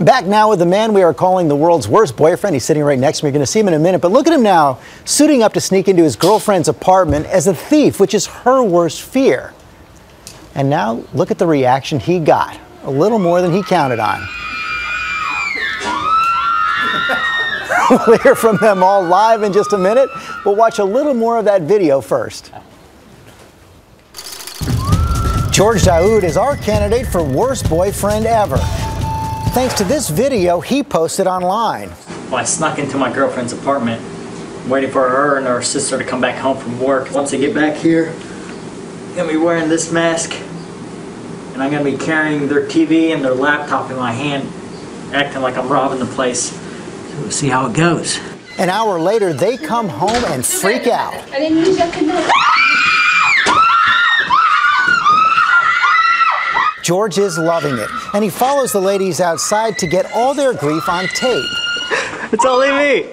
Back now with the man we are calling the world's worst boyfriend. He's sitting right next to me. You're going to see him in a minute. But look at him now, suiting up to sneak into his girlfriend's apartment as a thief, which is her worst fear. And now look at the reaction he got. A little more than he counted on. We'll hear from them all live in just a minute. We'll watch a little more of that video first. George Daoud is our candidate for worst boyfriend ever, thanks to this video he posted online. Well, I snuck into my girlfriend's apartment, waiting for her and her sister to come back home from work. Once they get back here, I'm gonna be wearing this mask, and I'm gonna be carrying their TV and their laptop in my hand, acting like I'm robbing the place. So we'll see how it goes. An hour later, they come home and freak out. George is loving it, and he follows the ladies outside to get all their grief on tape. It's only me.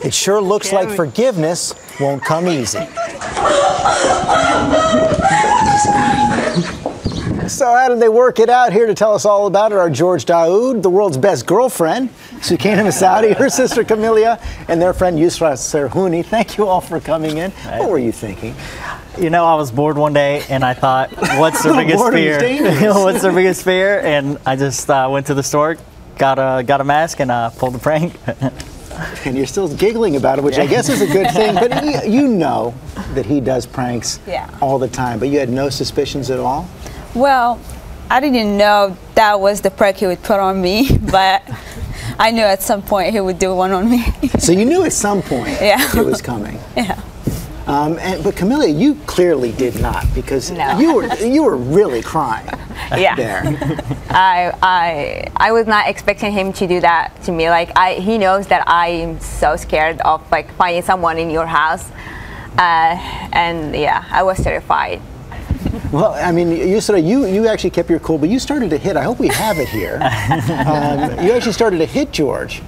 It sure looks like forgiveness won't come easy. So how did they work it out? Here to tell us all about it are George Daoud, the world's best girlfriend, Sukaina Masoudi, her sister Camilla, and their friend Yusra Serhouni. Thank you all for coming in. What were you thinking? You know, I was bored one day and I thought, what's their biggest fear? What's their biggest fear? And I just went to the store, got a mask, and pulled the prank. And you're still giggling about it, which I guess is a good thing. But you know that he does pranks all the time. But you had no suspicions at all? Well, I didn't know that was the prank he would put on me, but I knew at some point he would do one on me. So you knew at some point it was coming. Yeah. But Camilla, you clearly did not, because you were really crying there. I was not expecting him to do that to me. Like he knows that I am so scared of like finding someone in your house, and yeah, I was terrified. Well, I mean, you actually kept your cool, but you started to hit. I hope we have it here. You actually started to hit George.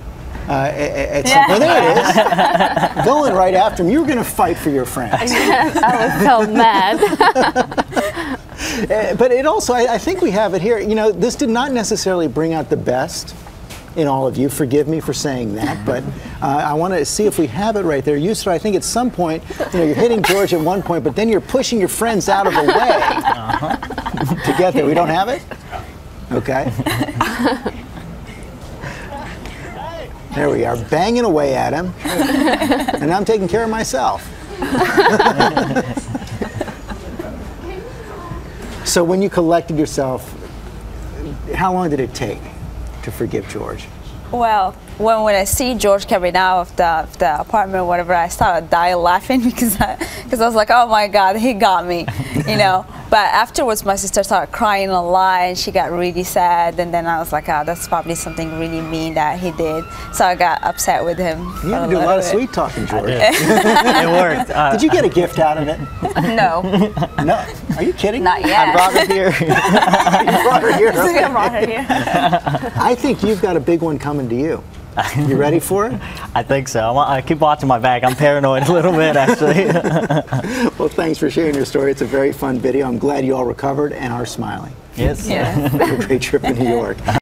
At some point. There it is. Going right after him. You were going to fight for your friends. I was so mad. But it also, I think we have it here. You know, this did not necessarily bring out the best in all of you. Forgive me for saying that, but I want to see if we have it right there. Yusra, I think at some point, you know, you're hitting George at one point, but then you're pushing your friends out of the way to get there. We don't have it? Okay. There we are, banging away at him, and I'm taking care of myself. So when you collected yourself, how long did it take to forgive George? Well, when I see George coming out of the apartment or whatever, I started dying laughing because I was like, oh my God, he got me, you know. But afterwards, my sister started crying a lot, and she got really sad. And then I was like, oh, that's probably something really mean that he did. So I got upset with him. You had to do a lot of sweet talking, George. It worked. Did you get a gift out of it? No. No? Are you kidding? Not yet. I brought her here. You brought her here. Okay. I brought her here. I think you've got a big one coming to you. You ready for it? I think so. I keep watching my back. I'm paranoid a little bit, actually. Well, thanks for sharing your story. It's a very fun video. I'm glad you all recovered and are smiling. Yes. Yeah. Have a great trip in New York.